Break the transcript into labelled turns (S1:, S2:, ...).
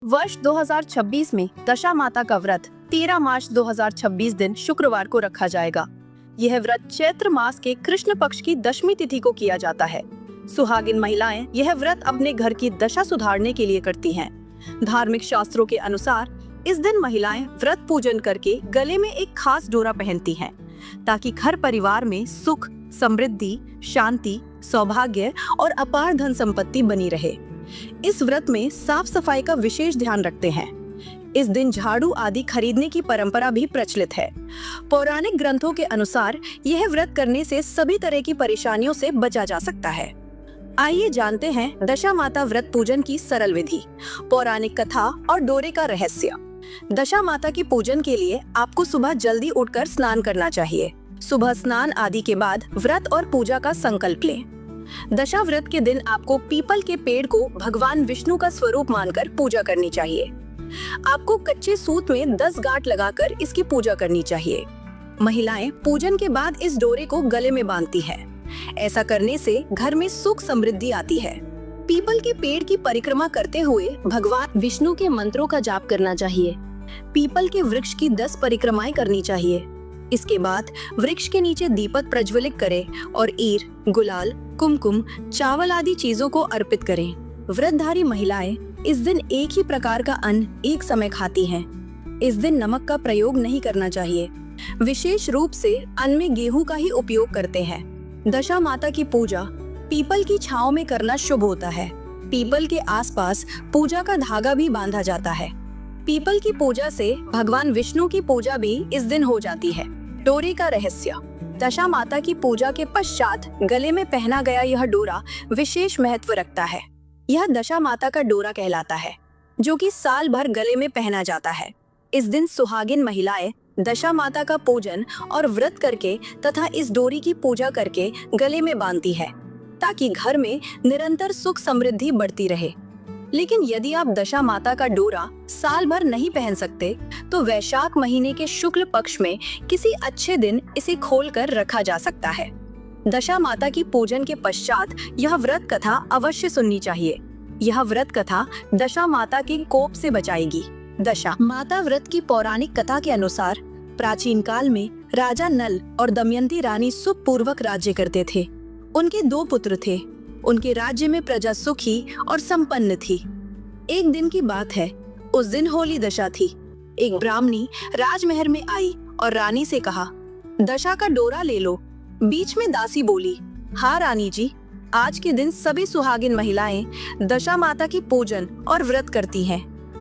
S1: वर्ष 2026 में दशा माता का व्रत 13 मार्च 2026 दिन शुक्रवार को रखा जाएगा। यह व्रत चैत्र मास के कृष्ण पक्ष की दशमी तिथि को किया जाता है। सुहागिन महिलाएं यह व्रत अपने घर की दशा सुधारने के लिए करती हैं। धार्मिक शास्त्रों के अनुसार इस दिन महिलाएं व्रत पूजन करके गले में एक खास डोरा पहनती हैं, ताकि घर परिवार में सुख, समृद्धि, शांति, सौभाग्य और अपार धन संपत्ति बनी रहे। इस व्रत में साफ सफाई का विशेष ध्यान रखते हैं। इस दिन झाड़ू आदि खरीदने की परंपरा भी प्रचलित है। पौराणिक ग्रंथों के अनुसार यह व्रत करने से सभी तरह की परेशानियों से बचा जा सकता है। आइए जानते हैं दशा माता व्रत पूजन की सरल विधि, पौराणिक कथा और डोरे का रहस्य। दशा माता की पूजन के लिए आपको सुबह जल्दी उठकर स्नान करना चाहिए। सुबह स्नान आदि के बाद व्रत और पूजा का संकल्प लें। दशा व्रत के दिन आपको पीपल के पेड़ को भगवान विष्णु का स्वरूप मानकर पूजा करनी चाहिए। आपको कच्चे सूत में 10 गांठ लगाकर इसकी पूजा करनी चाहिए। महिलाएं पूजन के बाद इस डोरे को गले में बांधती हैं। ऐसा करने से घर में सुख समृद्धि आती है। पीपल के पेड़ की परिक्रमा करते हुए भगवान विष्णु के मंत्रों का जाप करना चाहिए। पीपल के वृक्ष की 10 परिक्रमाएं करनी चाहिए। इसके बाद वृक्ष के नीचे दीपक प्रज्वलित करें और ईर, गुलाल, कुमकुम, चावल आदि चीजों को अर्पित करें। व्रतधारी महिलाएं इस दिन एक ही प्रकार का अन्न एक समय खाती हैं। इस दिन नमक का प्रयोग नहीं करना चाहिए। विशेष रूप से अन्न में गेहूं का ही उपयोग करते हैं। दशा माता की पूजा पीपल की छांव में करना शुभ होता है। पीपल के आसपास पूजा का धागा भी बांधा जाता है। पीपल की पूजा से भगवान विष्णु की पूजा भी इस दिन हो जाती है। डोरे का रहस्य। दशा माता की पूजा के पश्चात गले में पहना गया यह डोरा विशेष महत्व रखता है। यह दशा माता का डोरा कहलाता है, जो कि साल भर गले में पहना जाता है। इस दिन सुहागिन महिलाएं दशा माता का पूजन और व्रत करके तथा इस डोरी की पूजा करके गले में बांधती है, ताकि घर में निरंतर सुख समृद्धि बढ़ती रहे। लेकिन यदि आप दशा माता का डोरा साल भर नहीं पहन सकते, तो वैशाख महीने के शुक्ल पक्ष में किसी अच्छे दिन इसे खोलकर रखा जा सकता है। दशा माता की पूजन के पश्चात यह व्रत कथा अवश्य सुननी चाहिए। यह व्रत कथा दशा माता के कोप से बचाएगी। दशा माता व्रत की पौराणिक कथा के अनुसार प्राचीन काल में राजा नल और दमयंती रानी सुखपूर्वक राज्य करते थे। उनके 2 पुत्र थे। उनके राज्य में प्रजा सुखी और संपन्न थी। एक दिन की बात है, उस दिन होली दशा थी। एक ब्राह्मणी राजमहल में आई और रानी से कहा, दशा का डोरा ले लो। बीच में दासी बोली, हाँ रानी जी, आज के दिन सभी सुहागिन महिलाएं दशा माता की पूजन और व्रत करती हैं।